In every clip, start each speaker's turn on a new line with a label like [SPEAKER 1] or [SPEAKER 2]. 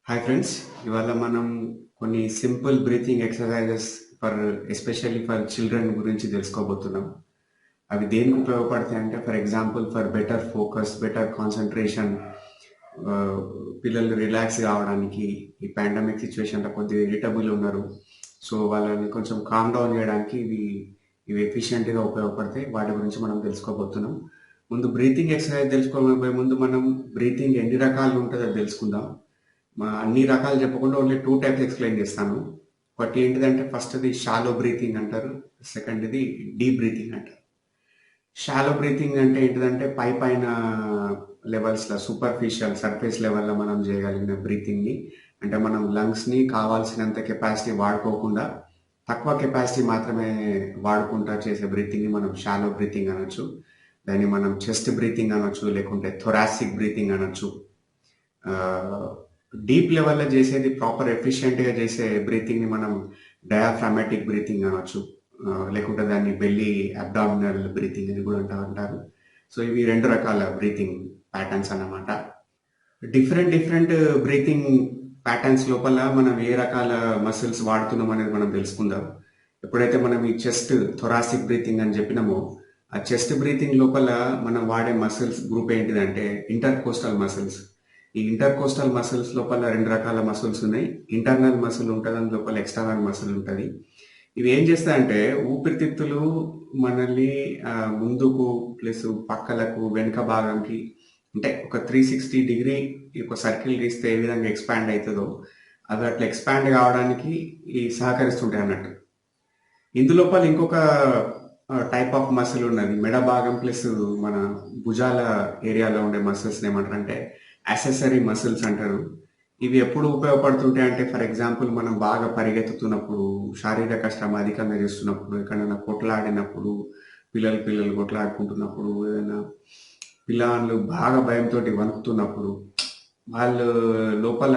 [SPEAKER 1] Hi friends, ఇవాళ మనం కొన్ని simple breathing exercises for especially for children గురించి తెలుసుకోబోతున్నాం. అవి దేనికి ఉపయోగపడతాయి అంటే, for example for better focus, better concentration, పిల్లలు రిలాక్స్ కావడానికి. ఈ పాండమిక్ సిచ్యువేషన్లో కొద్దిగా ఇరిటబుల్ ఉన్నారు, సో వాళ్ళని కొంచెం కామ్ డౌన్ చేయడానికి ఇవి ఎఫిషియెంట్గా ఉపయోగపడతాయి. వాటి గురించి మనం తెలుసుకోబోతున్నాం. ముందు బ్రీతింగ్ ఎక్సర్సైజ్ తెలుసుకోబోయే ముందు మనం బ్రీతింగ్ ఎన్ని రకాలు ఉంటుందో తెలుసుకుందాం. అన్ని రకాలు చెప్పకుండా ఓన్లీ 2 టైప్స్ ఎక్స్‌ప్లెయిన్ చేస్తాను. ఒకటి ఏంటిదంటే ఫస్ట్‌ది షాలో బ్రీతింగ్ అంటారు. సెకండ్‌ది డీప్ బ్రీతింగ్ అంటారు. షాలో బ్రీతింగ్ అంటే ఏంటిదంటే పైన లెవెల్స్‌లో సూపర్ఫిషియల్ సర్ఫేస్ లెవెల్‌లో మనం చేయగలిగిన బ్రీతింగ్‌ని, అంటే మనం లంగ్స్‌ని కావాల్సినంత కెపాసిటీ వాడుకోకుండా తక్కువ కెపాసిటీ మాత్రమే వాడుకుంటా చేసే బ్రీతింగ్‌ని మనం షాలో బ్రీతింగ్ అనొచ్చు. దాన్ని మనం చెస్ట్ బ్రీతింగ్ అనొచ్చు, లేకుంటే థొరాసిక్ బ్రీతింగ్ అనొచ్చు. డీప్ లెవెల్లో చేసేది ప్రాపర్ ఎఫిషియెంట్గా చేసే బ్రీతింగ్ని మనం డయాఫ్రామాటిక్ బ్రీతింగ్ అనొచ్చు, లేకుంటే దాన్ని బెల్లీ అబ్డామినల్ బ్రీతింగ్ అని కూడా అంటారు. సో ఇవి 2 రకాల బ్రీతింగ్ ప్యాటర్న్స్ అన్నమాట. డిఫరెంట్ డిఫరెంట్ బ్రీతింగ్ ప్యాటర్న్స్ లోపల మనం ఏ రకాల మసిల్స్ వాడుతున్నాం అనేది మనం తెలుసుకుందాం. ఎప్పుడైతే మనం ఈ చెస్ట్ థొరాసిక్ బ్రీతింగ్ అని చెప్పినామో, ఆ చెస్ట్ బ్రీతింగ్ లోపల మనం వాడే మసిల్స్ గ్రూప్ ఏంటిదంటే ఇంటర్ కోస్టల్ మసిల్స్. ఈ ఇంటర్ కోస్టల్ మసిల్స్ లోపల 2 రకాల మసిల్స్ ఉన్నాయి. ఇంటర్నల్ మసిల్ ఉంటుంది, దాని లోపల ఎక్స్టర్నల్ మసిల్ ఉంటుంది. ఇవి ఏం చేస్తాయంటే ఊపిరితిత్తులు మనల్ని ముందుకు ప్లస్ పక్కలకు వెనుక భాగంకి, అంటే ఒక 360 డిగ్రీ ఒక సర్కిల్ గీస్తే ఏ విధంగా ఎక్స్పాండ్ అవుతుందో అవి అట్లా ఎక్స్పాండ్ కావడానికి ఈ సహకరిస్తుంటాయి అన్నట్టు. ఇందులోపల ఇంకొక టైప్ ఆఫ్ మసిల్ ఉన్నది, మెడ భాగం ప్లస్ మన భుజాల ఏరియాలో ఉండే మసిల్స్ ఏమంటారు అంటే యాక్సెసరీ మసిల్స్ అంటారు. ఇవి ఎప్పుడు ఉపయోగపడుతుంటాయి అంటే, ఫర్ ఎగ్జాంపుల్ మనం బాగా పరిగెత్తుతున్నప్పుడు, శారీరక శ్రమ అధికంగా చేస్తున్నప్పుడు, ఎక్కడైనా కొట్లాడినప్పుడు, పిల్లలు కొట్లాడుకుంటున్నప్పుడు, ఏదైనా పిల్లలు బాగా భయంతో వణుకుతున్నప్పుడు వాళ్ళు లోపల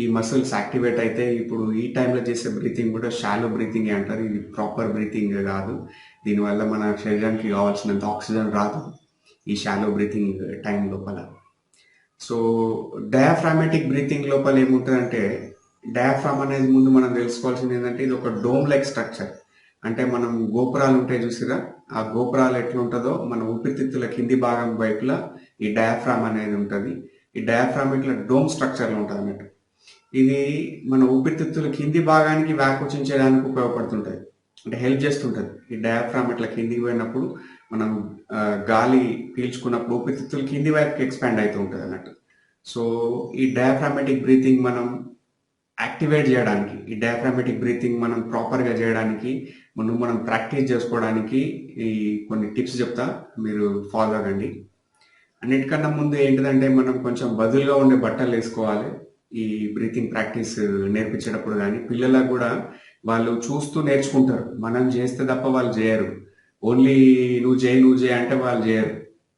[SPEAKER 1] ఈ మసిల్స్ యాక్టివేట్ అయితే ఇప్పుడు ఈ టైంలో చేసే బ్రీతింగ్ కూడా షాలో బ్రీతింగ్ అంటారు. ఇది ప్రాపర్ బ్రీతింగ్ కాదు. దీనివల్ల మన శరీరానికి కావాల్సినంత ఆక్సిజన్ రాదు ఈ షాలో బ్రీతింగ్ టైం లోపల. సో డయాఫ్రామాటిక్ బ్రీతింగ్ లోపల ఏముంటుందంటే, డయాఫ్రామ్ అనేది ముందు మనం తెలుసుకోవాల్సింది ఏంటంటే ఇది ఒక డోమ్ లైక్ స్ట్రక్చర్. అంటే మనం గోపురాలు ఉంటాయి చూసిరా, ఆ గోపురాలు ఎట్లుంటుందో మన ఊపిరితిత్తుల కింది భాగం వైపులా ఈ డయాఫ్రామ్ అనేది ఉంటుంది. ఈ డయాఫ్రామ్ ఇట్లా డోమ్ స్ట్రక్చర్లో ఉంటుంది అన్నట్టు. ఇది మన ఊపిరితిత్తుల కింది భాగానికి వ్యాకోచించడానికి ఉపయోగపడుతుంటుంది, అంటే హెల్ప్ చేస్తుంటుంది. ఈ డయాఫ్రామ్ ఇట్లా కిందికి పోయినప్పుడు మనం గాలి పీల్చుకున్నప్పుడు ఊపిరితిత్తులు కింది వైపుకి ఎక్స్పాండ్ అవుతూ ఉంటుంది అన్నట్టు. సో ఈ డయాఫ్రామాటిక్ బ్రీతింగ్ మనం యాక్టివేట్ చేయడానికి, ఈ డయాఫ్రామాటిక్ బ్రీతింగ్ మనం ప్రాపర్గా చేయడానికి మనం ప్రాక్టీస్ చేసుకోవడానికి ఈ కొన్ని టిప్స్ చెప్తా, మీరు ఫాలో అవ్వండి. అన్నిటికన్నా ముందు ఏంటిదంటే మనం కొంచెం బదులుగా ఉండే బట్టలు వేసుకోవాలి ఈ బ్రీతింగ్ ప్రాక్టీస్ నేర్పించేటప్పుడు. కానీ పిల్లలకు కూడా వాళ్ళు చూస్తూ నేర్చుకుంటారు, మనం చేస్తే తప్ప వాళ్ళు చేయరు. ఓన్లీ నువ్వు చేయి అంటే వాళ్ళు చేయరు.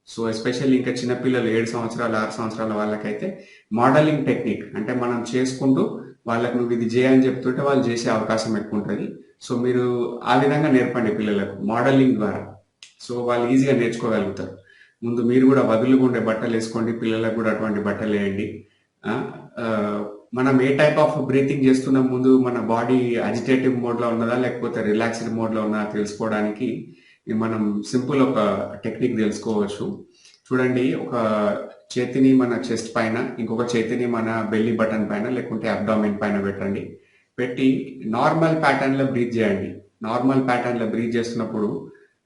[SPEAKER 1] సో ఎస్పెషల్లీ ఇంకా చిన్నపిల్లలు 7 సంవత్సరాలు 6 సంవత్సరాల వాళ్ళకైతే మోడలింగ్ టెక్నిక్, అంటే మనం చేసుకుంటూ వాళ్ళకు నువ్వు ఇది చేయని చెప్తుంటే వాళ్ళు చేసే అవకాశం ఎక్కువ ఉంటుంది. సో మీరు ఆ విధంగా నేర్పండి పిల్లలకు మోడలింగ్ ద్వారా, సో వాళ్ళు ఈజీగా నేర్చుకోగలుగుతారు. ముందు మీరు కూడా వదులుగా ఉండే బట్టలు వేసుకోండి, పిల్లలకు కూడా అటువంటి బట్టలు వేయండి. ఆ, ఆ, మనం ఏ టైప్ ఆఫ్ బ్రీతింగ్ చేస్తున్నాం, ముందు మన బాడీ అజిటేటివ్ మోడ్లో ఉన్నదా లేకపోతే రిలాక్స్డ్ మోడ్లో ఉన్నదా తెలుసుకోవడానికి మనం సింపుల్ ఒక టెక్నిక్ తెలుసుకోవచ్చు. చూడండి, ఒక చేతిని మన చెస్ట్ పైన, ఇంకొక చేతిని మన బెల్లీ బటన్ పైన లేకుంటే అబ్డామిన్ పైన పెట్టండి. పెట్టి నార్మల్ ప్యాటర్న్లో బ్రీత్ చేయండి. నార్మల్ ప్యాటర్న్లో బ్రీత్ చేస్తున్నప్పుడు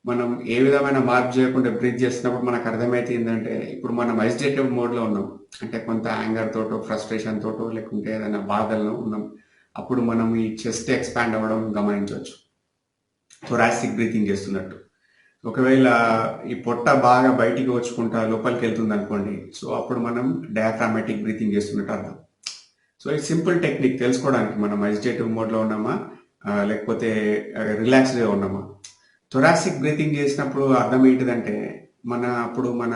[SPEAKER 1] మనం ఏ విధమైన మార్పు చేయకుండా బ్రీత్ చేస్తున్నప్పుడు మనకు అర్థమైతే ఏంటంటే ఇప్పుడు మనం అజిటేటివ్ మోడ్లో ఉన్నాం, అంటే కొంత యాంగర్ తోటో ఫ్రస్ట్రేషన్ తోటో లేకుంటే ఏదైనా బాధల్లో ఉన్నాం. అప్పుడు మనం ఈ చెస్ట్ ఎక్స్పాండ్ అవ్వడం గమనించవచ్చు, థొరాసిక్ బ్రీతింగ్ చేస్తున్నట్టు. ఒకవేళ ఈ పొట్ట బాగా బయటికి వచ్చుకుంటా లోపలికి వెళ్తుంది అనుకోండి, సో అప్పుడు మనం డయాఫ్రామాటిక్ బ్రీతింగ్ చేస్తున్నట్టు అర్థం. సో ఈ సింపుల్ టెక్నిక్ తెలుసుకోవడానికి మనం అజిటేటివ్ మోడ్లో ఉన్నామా లేకపోతే రిలాక్స్డ్గా ఉన్నామా. థొరాసిక్ బ్రీతింగ్ చేసినప్పుడు అర్థం ఏంటిదంటే మన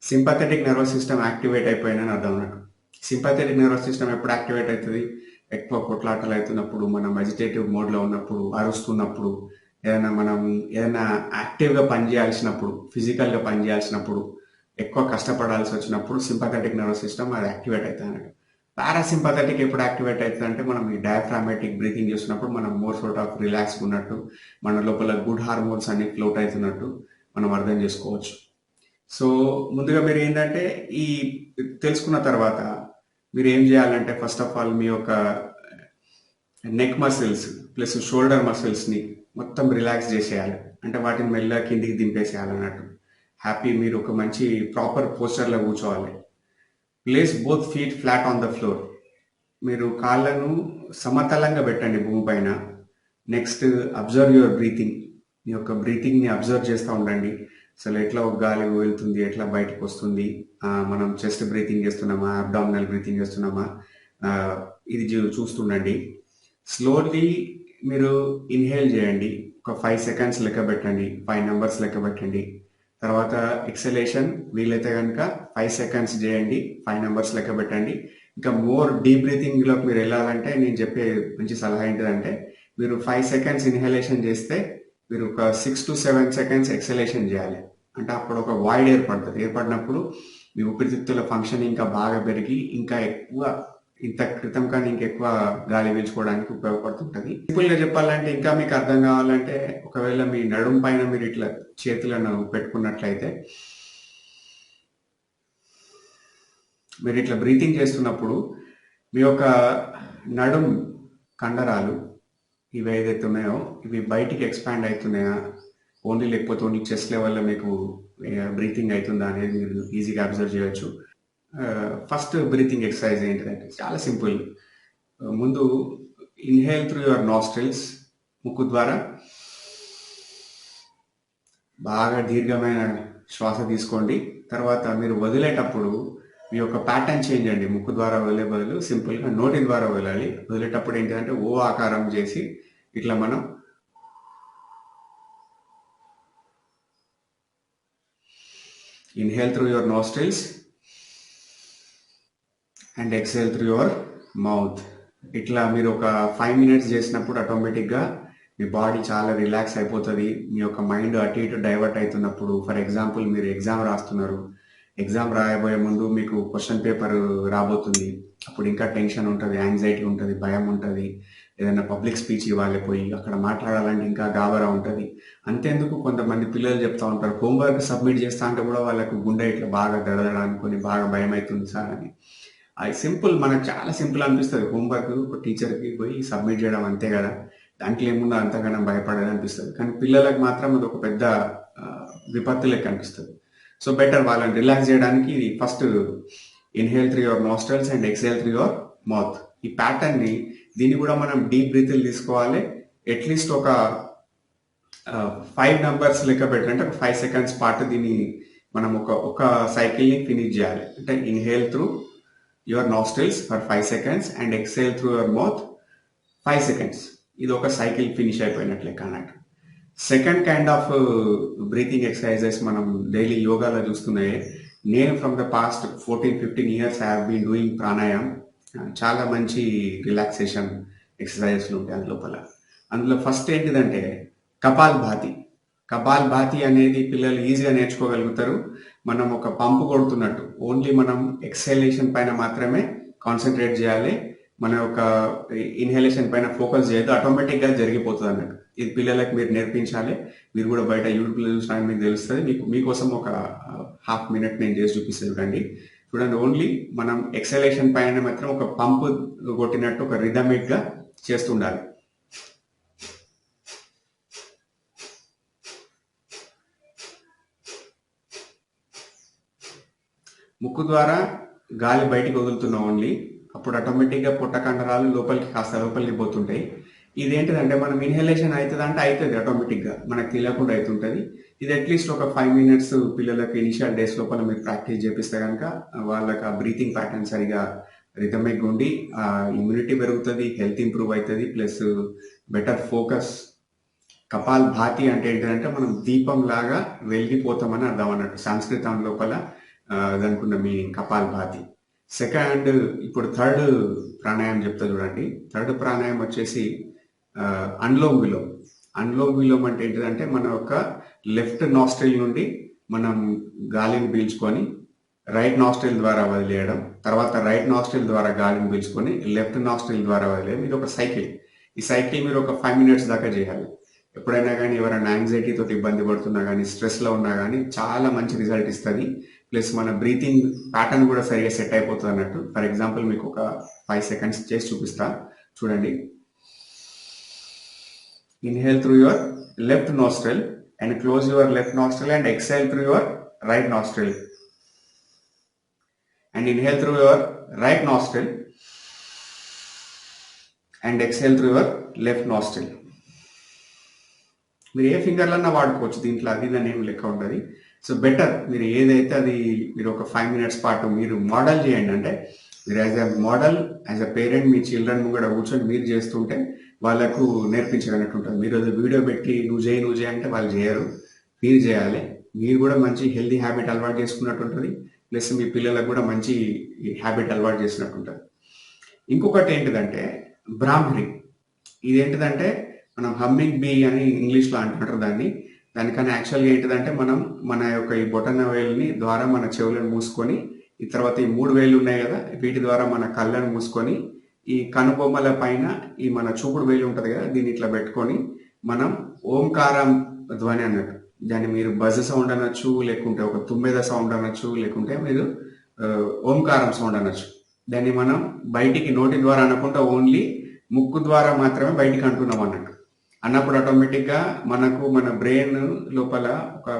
[SPEAKER 1] సింపథెటిక్ నర్వస్ సిస్టమ్ యాక్టివేట్ అయిపోయిందని అర్థం అన్నట్టు. సింపథెటిక్ నర్వస్ సిస్టమ్ ఎప్పుడు యాక్టివేట్ అవుతుంది? ఎక్కువ కొట్లాటలు అవుతున్నప్పుడు, మనం అజిటేటివ్ మోడ్లో ఉన్నప్పుడు, అరుస్తున్నప్పుడు, ఏదైనా యాక్టివ్గా పనిచేయాల్సినప్పుడు, ఫిజికల్గా పనిచేయాల్సినప్పుడు, ఎక్కువ కష్టపడాల్సి వచ్చినప్పుడు సింపథెటిక్ నర్వస్ సిస్టమ్ అది యాక్టివేట్ అవుతుంది అన్నట్టు. పారాసింపథటిక్ ఎప్పుడు యాక్టివేట్ అవుతుందంటే మనం ఈ డయాఫ్రామాటిక్ బ్రీతింగ్ చేస్తున్నప్పుడు మనం మోర్ సోర్ట్ ఆఫ్ రిలాక్స్ ఉన్నట్టు, మన లోపల గుడ్ హార్మోన్స్ అన్ని ఫ్లోట్ అవుతున్నట్టు మనం అర్థం చేసుకోవచ్చు. సో ముందుగా మీరు ఏంటంటే ఈ తెలుసుకున్న తర్వాత మీరు ఏం చేయాలంటే ఫస్ట్ ఆఫ్ ఆల్ మీ యొక్క నెక్ మసిల్స్ ప్లస్ షోల్డర్ మసిల్స్ని మొత్తం రిలాక్స్ చేసేయాలి. అంటే వాటిని మెల్లగా కిందికి దింపేసేయాలి అన్నట్టు. హ్యాపీ మీరు ఒక మంచి ప్రాపర్ పోస్చర్లో కూర్చోవాలి. Place both feet flat on the floor. మీరు కాళ్ళను సమతలంగా పెట్టండి భూమి పైన. Next observe your breathing. మీ యొక్క బ్రీతింగ్ని అబ్జర్వ్ చేస్తూ ఉండండి. అసలు ఎట్లా ఒక గాలి వెళ్తుంది, ఎట్లా బయటకు వస్తుంది, మనం చెస్ట్ బ్రీతింగ్ చేస్తున్నామా, అబ్డామినల్ బ్రీతింగ్ చేస్తున్నామా, ఇది చూస్తుండండి. స్లోలీ మీరు ఇన్హేల్ చేయండి. ఒక 5 సెకండ్స్ లెక్క పెట్టండి, 5 నెంబర్స్ లెక్క పెట్టండి. తర్వాత ఎక్సలేషన్ వీలైతే కనుక 5 సెకండ్స్ చేయండి, 5 నెంబర్స్ లెక్క పెట్టండి. ఇంకా మోర్ డీప్ బ్రీతింగ్లోకి మీరు వెళ్ళాలంటే నేను చెప్పే మంచి సలహా ఏంటిదంటే మీరు 5 సెకండ్స్ ఇన్హలేషన్ చేస్తే మీరు ఒక 6 to 7 సెకండ్స్ ఎక్సలేషన్ చేయాలి. అంటే అప్పుడు ఒక వాయిడ్ ఏర్పడుతుంది. ఏర్పడినప్పుడు మీ ఊపిరితిత్తుల ఫంక్షన్ ఇంకా బాగా పెరిగి ఇంకా ఎక్కువ ఇంత క్రితం కానీ ఇంకెక్కువ గాలి పీల్చుకోవడానికి ఉపయోగపడుతుంటుంది. సింపుల్గా చెప్పాలంటే ఇంకా మీకు అర్థం కావాలంటే ఒకవేళ మీ నడుం పైన మీరు ఇట్లా చేతులను పెట్టుకున్నట్లయితే మీరు ఇట్లా బ్రీతింగ్ చేస్తున్నప్పుడు మీ యొక్క నడుం కండరాలు ఇవి ఏదైతే ఉన్నాయో ఇవి బయటికి ఎక్స్పాండ్ అవుతున్నాయా ఓన్లీ, లేకపోతే ఓన్లీ చెస్ట్ లెవెల్లో మీకు బ్రీతింగ్ అవుతుందా అనేది మీరు ఈజీగా అబ్జర్వ్ చేయొచ్చు. ఫస్ట్ బ్రీతింగ్ ఎక్సర్సైజ్ ఏంటిదంటే చాలా సింపుల్. ముందు ఇన్హేల్ త్రూ యువర్ నాస్ట్రిల్స్, ముక్కు ద్వారా బాగా దీర్ఘమైన శ్వాస తీసుకోండి. తర్వాత మీరు వదిలేటప్పుడు మీ యొక్క ప్యాటర్న్ చేంజ్ అండి. ముక్కు ద్వారా వదిలే బదులు సింపుల్గా నోటి ద్వారా వదలాలి. వదిలేటప్పుడు ఏంటంటే ఓ ఆకారం చేసి ఇట్లా మనం inhale through your nostrils and exhale through your mouth. ఇట్లా మీరు ఒక 5 minutes చేసినప్పుడు ఆటోమేటిక్గా మీ బాడీ చాలా రిలాక్స్ అయిపోతుంది. మీ యొక్క మైండ్ అటు ఇటు డైవర్ట్ అవుతున్నప్పుడు, ఫర్ ఎగ్జాంపుల్ మీరు ఎగ్జామ్ రాస్తున్నారు, ఎగ్జామ్ రాయబోయే ముందు మీకు క్వశ్చన్ పేపర్ రాబోతుంది, అప్పుడు ఇంకా టెన్షన్ ఉంటుంది, యాంగ్జైటీ ఉంటుంది, భయం ఉంటుంది. ఏదైనా పబ్లిక్ స్పీచ్ ఇవ్వాలి పోయి అక్కడ మాట్లాడాలంటే ఇంకా గాబరా ఉంటుంది. అంతేందుకు కొంతమంది పిల్లలు చెప్తా ఉంటారు హోంవర్క్ సబ్మిట్ చేస్తా అంటే కూడా వాళ్ళకు గుండె ఇట్లా బాగా దడదడ అనుకొని బాగా భయం అవుతుంది సార్ అని. అది సింపుల్, మనకు చాలా సింపుల్ అనిపిస్తుంది. హోంవర్క్ ఒక టీచర్కి పోయి సబ్మిట్ చేయడం అంతే కదా, దాంట్లో ఏముందో అంతగానో భయపడేది అనిపిస్తుంది. కానీ పిల్లలకు మాత్రం అది ఒక పెద్ద విపత్తు లెక్క అనిపిస్తుంది. సో బెటర్ వాళ్ళని రిలాక్స్ చేయడానికి first inhale through your nostrils and exhale through your mouth. ఈ ప్యాటర్న్ని దీన్ని కూడా మనం డీప్ బ్రీత్లు తీసుకోవాలి. అట్లీస్ట్ ఒక 5 numbers లెక్క పెట్టాలంటే ఒక 5 seconds పాటు దీన్ని మనం ఒక సైకిల్ని ఫినిష్ చేయాలి. అంటే inhale through your nostrils for 5 seconds and exhale through your mouth 5 seconds. ఇది ఒక సైకిల్ ఫినిష్ అయిపోయినట్లే అన్నట్టు. Second kind of breathing exercises మనం డైలీ యోగాలో చూస్తున్నాయి. నేను from the past 14-15 years I have been doing pranayam. చాలా మంచి రిలాక్సేషన్ ఎక్సర్సైజెస్లు ఉంటాయి అందులో ఫస్ట్ ఏంటిదంటే కపాల్భాతి. కపాల్భాతి అనేది పిల్లలు ఈజీగా నేర్చుకోగలుగుతారు. మనం ఒక పంపు కొడుతున్నట్టు ఓన్లీ మనం ఎక్సలేషన్ పైన మాత్రమే కాన్సన్ట్రేట్ చేయాలి. మన యొక్క ఇన్హలేషన్ పైన ఫోకస్ చేయదు, ఆటోమేటిక్గా జరిగిపోతుంది అన్నట్టు. ఇది పిల్లలకు మీరు నేర్పించాలి. మీరు కూడా బయట యూట్యూబ్లో చూసినా మీకు తెలుస్తుంది. మీకోసం ఒక 1/2 minute నేను చేసి చూపిస్తాను చూడండి. ఓన్లీ మనం ఎక్సలేషన్ పైన మాత్రం ఒక పంపు కొట్టినట్టు ఒక రిథమిక్గా చేస్తుండాలి. ముక్కు ద్వారా గాలి బయటికి వదులుతున్నాం ఓన్లీ, అప్పుడు ఆటోమేటిక్గా పొట్ట కండరాలు లోపలికి పోతుంటాయి. ఇదేంటిదంటే మనం ఇన్హలేషన్ అవుతుంది ఆటోమేటిక్గా మనకు తెలియకుండా అవుతుంటుంది. ఇది అట్లీస్ట్ ఒక 5 minutes పిల్లలకు ఇనిషియల్ డేస్ లోపల మీరు ప్రాక్టీస్ చేపిస్తే కనుక వాళ్ళకి ఆ బ్రీతింగ్ ప్యాటర్న్ సరిగా రిథమిక్గా ఉండి ఇమ్యూనిటీ పెరుగుతుంది, హెల్త్ ఇంప్రూవ్ అవుతుంది, ప్లస్ బెటర్ ఫోకస్. కపాల్ భాతి అంటే ఏంటంటే మనం దీపం లాగా వెలిగిపోతామని అర్థం అన్నట్టు సంస్కృతం లోపల దానికి మీనింగ్ కపాల్ భాతి. సెకండ్ ఇప్పుడు థర్డ్ ప్రాణాయామం చెప్తా చూడండి. థర్డ్ ప్రాణాయామం వచ్చేసి అనులోమ్ విలోమ్. అనులోమ్ విలోమ్ అంటే ఏంటిదంటే మన యొక్క లెఫ్ట్ నాస్ట్రిల్ నుండి మనం గాలిని పీల్చుకొని రైట్ నాస్ట్రిల్ ద్వారా వదిలేయడం, తర్వాత రైట్ నాస్ట్రిల్ ద్వారా గాలిని పీల్చుకొని లెఫ్ట్ నాస్ట్రిల్ ద్వారా వదిలేయడం. ఇది ఒక సైకిల్. ఈ సైకిల్ మీరు ఒక 5 మినిట్స్ దాకా చేయాలి. ఎప్పుడైనా కానీ ఎవరైనా యాంగ్జైటీ తోటి ఇబ్బంది పడుతున్నా కానీ, స్ట్రెస్లో ఉన్నా కానీ చాలా మంచి రిజల్ట్ ఇస్తుంది. ప్లస్ మన బ్రీతింగ్ ప్యాటర్న్ కూడా సరిగా సెట్ అయిపోతుంది అన్నట్టు. ఫర్ ఎగ్జాంపుల్ మీకు ఒక 5 సెకండ్స్ చేసి చూపిస్తా, చూడండి. Inhale through your left nostril and close your left nostril and exhale through your right nostril. And inhale through your right nostril and exhale through your left nostril. మీరు ఏ ఫింగర్లన్నా వాడుకోవచ్చు దీంట్లో, అది దాని ఏం లెక్క ఉంటుంది. సో బెటర్ మీరు ఏదైతే అది మీరు ఒక 5 మినిట్స్ పాటు మీరు మోడల్ చేయండి. అంటే మీరు as a model, as a parent me children కూడా కూర్చొని మీరు చేస్తుంటే వాళ్ళకు నేర్పించగలిగినట్టు ఉంటుంది. మీరు అది వీడియో పెట్టి నువ్వు చేయి అంటే వాళ్ళు చేయరు, మీరు చేయాలి. మీరు కూడా మంచి హెల్దీ హ్యాబిట్ అలవాటు చేసుకున్నట్టు ఉంటుంది. ప్లస్ మీ పిల్లలకు కూడా మంచి హ్యాబిట్ అలవాటు చేసినట్టు ఉంటుంది. ఇంకొకటి ఏంటిదంటే బ్రాహ్మరి. ఇదేంటిదంటే మనం హమ్మింగ్ బీ అని ఇంగ్లీష్లో అంటుంటారు దానికన్నా యాక్చువల్గా ఏంటిదంటే మనం మన యొక్క ఈ బొటన వేలుని ద్వారా మన చెవులను మూసుకొని, ఈ తర్వాత ఈ 3 వేళ్ళు ఉన్నాయి కదా, వీటి ద్వారా మన కళ్ళను మూసుకొని, ఈ కనుబొమ్మల పైన ఈ మన చూపుడు వేలు ఉంటుంది కదా, దీన్ని ఇట్లా పెట్టుకొని మనం ఓంకారం ధ్వని అన్నట్టు, దాన్ని మీరు బజ్ సౌండ్ అనొచ్చు, లేకుంటే ఒక తుమ్మెద సౌండ్ అనొచ్చు, లేకుంటే మీరు ఓంకారం సౌండ్ అనొచ్చు. దాన్ని మనం బయటికి నోటి ద్వారా అనకుండా ఓన్లీ ముక్కు ద్వారా మాత్రమే బయటికి అంటున్నాం అన్నట్టు. అన్నప్పుడు ఆటోమేటిక్గా మనకు మన బ్రెయిన్ లోపల ఒక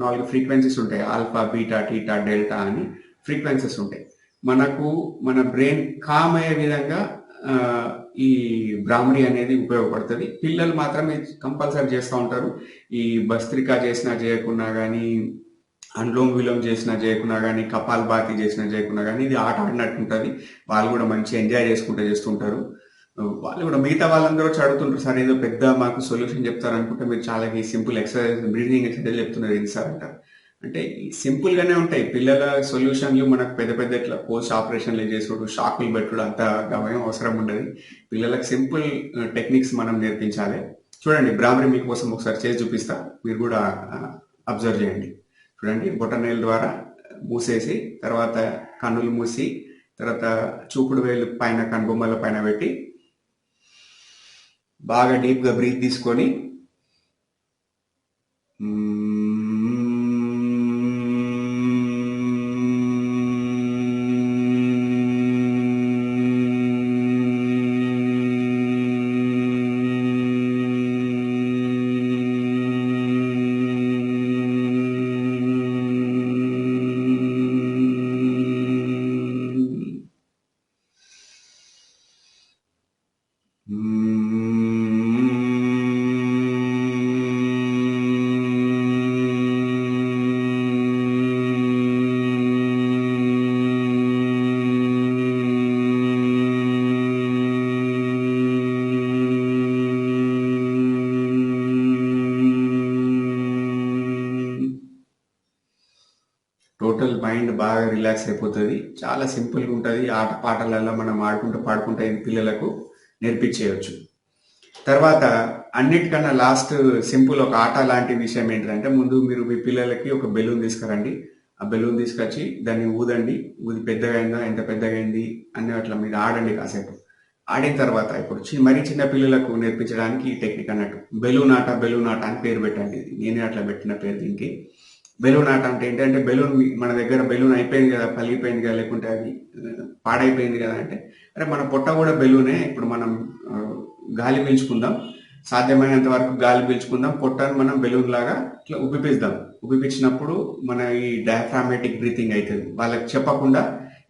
[SPEAKER 1] 4 ఫ్రీక్వెన్సీస్ ఉంటాయి. ఆల్ఫా, బీటా, టీటా, డెల్టా అని ఫ్రీక్వెన్సీస్ ఉంటాయి. మనకు మన బ్రెయిన్ కామ్ అయ్యే విధంగా ఈ బ్రాహ్మణి అనేది ఉపయోగపడుతుంది. పిల్లలు మాత్రమే కంపల్సరీ చేస్తూ ఉంటారు. ఈ భస్త్రికా చేసినా చేయకున్నా కానీ, అనులోమ్ విలోమ్ చేసినా చేయకున్నా కానీ, కపాల్ భాతి చేసినా చేయకున్నా కానీ, ఇది ఆట ఆడినట్టు ఉంటుంది. వాళ్ళు కూడా మంచి ఎంజాయ్ చేసుకుంటూ చేస్తుంటారు. వాళ్ళు కూడా మిగతా వాళ్ళందరూ వచ్చి అడుగుతుంటారు, సార్ ఏదో పెద్ద మాకు సొల్యూషన్ చెప్తారు అనుకుంటే మీరు చాలా సింపుల్ ఎక్సర్సైజ్, బ్రీదింగ్ ఎక్సర్సైజ్ చెప్తున్నారు ఏంటి సార్ అంటారు. అంటే సింపుల్గానే ఉంటాయి. పిల్లల సొల్యూషన్లు మనకు పెద్ద పెద్ద ఇట్లా పోస్ట్ ఆపరేషన్లు చేసుడు, షాకులు పెట్టుడు అంత గమయం అవసరం ఉండదు. పిల్లలకు సింపుల్ టెక్నిక్స్ మనం నేర్పించాలి. చూడండి, బ్రాహ్మరి మీకోసం ఒకసారి చేసి చూపిస్తా, మీరు కూడా అబ్జర్వ్ చేయండి. చూడండి, బొటనవేలు ద్వారా మూసేసి, తర్వాత కన్నులు మూసి, తర్వాత చూపుడు వేలు పైన కనుబొమ్మల పైన పెట్టి బాగా డీప్గా బ్రీత్ తీసుకొని టోటల్ మైండ్ బాగా రిలాక్స్ అయిపోతుంది. చాలా సింపుల్గా ఉంటుంది. ఆట పాటలలో మనం ఆడుకుంటూ పాడుకుంటూ పిల్లలకు నేర్పించేయచ్చు. తర్వాత అన్నిటికన్నా లాస్ట్ సింపుల్ ఒక ఆట లాంటి విషయం ఏంటంటే, ముందు మీరు మీ పిల్లలకి ఒక బెలూన్ తీసుకురండి. ఆ బెలూన్ తీసుకొచ్చి దాన్ని ఊదండి. ఊది పెద్దగా అయిందా, ఎంత పెద్దగా అయింది అని అట్లా మీరు ఆడండి కాసేపు. ఆడిన తర్వాత ఇప్పుడు మరీ చిన్న పిల్లలకు నేర్పించడానికి ఈ టెక్నిక్ అన్నట్టు, బెలూన్ ఆట అని పేరు పెట్టండి. నేనే అట్లా పెట్టిన పేరు దీనికి. బెలూన్ ఆట అంటే ఏంటంటే, బెలూన్ మన దగ్గర బెలూన్ అయిపోయింది కదా, పలిగిపోయింది కదా, లేకుంటే అది పాడైపోయింది కదా అంటే, అరే మన పొట్ట కూడా బెలూనే, ఇప్పుడు మనం గాలి పీల్చుకుందాం, సాధ్యమైనంత వరకు గాలి పీల్చుకుందాం, పొట్టను మనం బెలూన్ లాగా ఇట్లా ఉబ్బిపిద్దాం. ఉబ్బిపించినప్పుడు మన ఈ డయాఫ్రామాటిక్ బ్రీతింగ్ అవుతుంది. వాళ్ళకి చెప్పకుండా,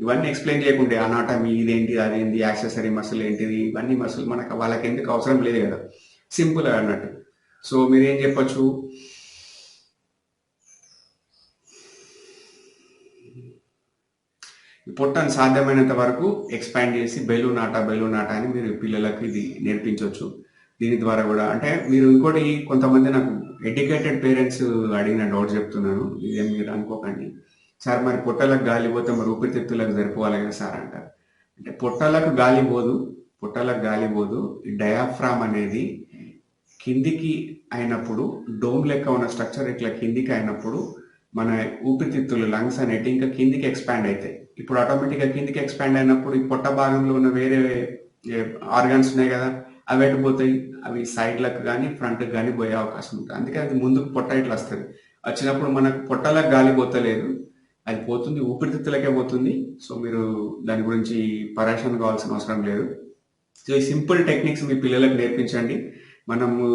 [SPEAKER 1] ఇవన్నీ ఎక్స్ప్లెయిన్ చేయకుంటే అనాటమీ ఇదేంటి అదేంటి, యాక్సెసరీ మసిల్ ఏంటిది, ఇవన్నీ మసిల్ మనకు వాళ్ళకి ఎందుకు అవసరం లేదు కదా, సింపుల్ అన్నట్టు. సో మీరేం చెప్పచ్చు, పొట్టను సాధ్యమైనంత వరకు ఎక్స్పాండ్ చేసి బెలూన్ ఆట అని మీరు పిల్లలకు ఇది నేర్పించవచ్చు. దీని ద్వారా కూడా అంటే మీరు ఇంకోటి, కొంతమంది నాకు ఎడ్యుకేటెడ్ పేరెంట్స్ అడిగిన డౌట్ చెప్తున్నాను, ఇదేం మీరు అనుకోకండి. సార్ మరి పొట్టలకు గాలి పోతే మరి ఊపిరితిత్తులకు సరిపోవాలి కదా సార్ అంటారు. అంటే పొట్టలకు గాలి పోదు. డయాఫ్రామ్ అనేది కిందికి అయినప్పుడు, డోమ్ లెక్క ఉన్న స్ట్రక్చర్ ఇట్లా కిందికి అయినప్పుడు మన ఊపిరితిత్తులు లంగ్స్ అనేటి ఇంకా కిందికి ఎక్స్పాండ్ అవుతాయి. ఇప్పుడు ఆటోమేటిక్గా కిందికి ఎక్స్పాండ్ అయినప్పుడు ఈ పొట్ట భాగంలో ఉన్న వేరే ఆర్గాన్స్ ఉన్నాయి కదా, అవి ఎటు పోతాయి? అవి సైడ్లకు కానీ ఫ్రంట్కి కానీ పోయే అవకాశం ఉంటుంది. అందుకే అది ముందుకు పొట్ట ఇట్లా వస్తుంది. వచ్చినప్పుడు మనకు పొట్టలకు గాలి పోతలేదు, అది పోతుంది ఊపిరితిత్తులకే పోతుంది. సో మీరు దాని గురించి పరేషాన్ కావాల్సిన అవసరం లేదు. సో ఈ సింపుల్ టెక్నిక్స్ మీ పిల్లలకు నేర్పించండి. మనము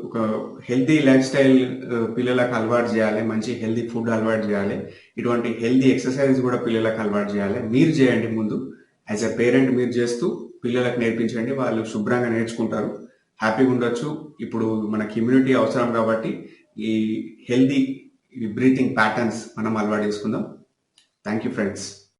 [SPEAKER 1] ఒక హెల్తీ లైఫ్ స్టైల్ పిల్లలకు అలవాటు చేయాలి, మంచి హెల్తీ ఫుడ్ అలవాటు చేయాలి, ఇటువంటి హెల్తీ ఎక్సర్సైజ్ కూడా పిల్లలకు అలవాటు చేయాలి. మీరు చేయండి ముందు, యాజ్ ఎ పేరెంట్ మీరు చేస్తూ పిల్లలకు నేర్పించండి. వాళ్ళు శుభ్రంగా నేర్చుకుంటారు, హ్యాపీగా ఉండొచ్చు. ఇప్పుడు మనకి ఇమ్యూనిటీ అవసరం కాబట్టి ఈ హెల్దీ బ్రీతింగ్ ప్యాటర్న్స్ మనం అలవాటు చేసుకుందాం. Thank you friends.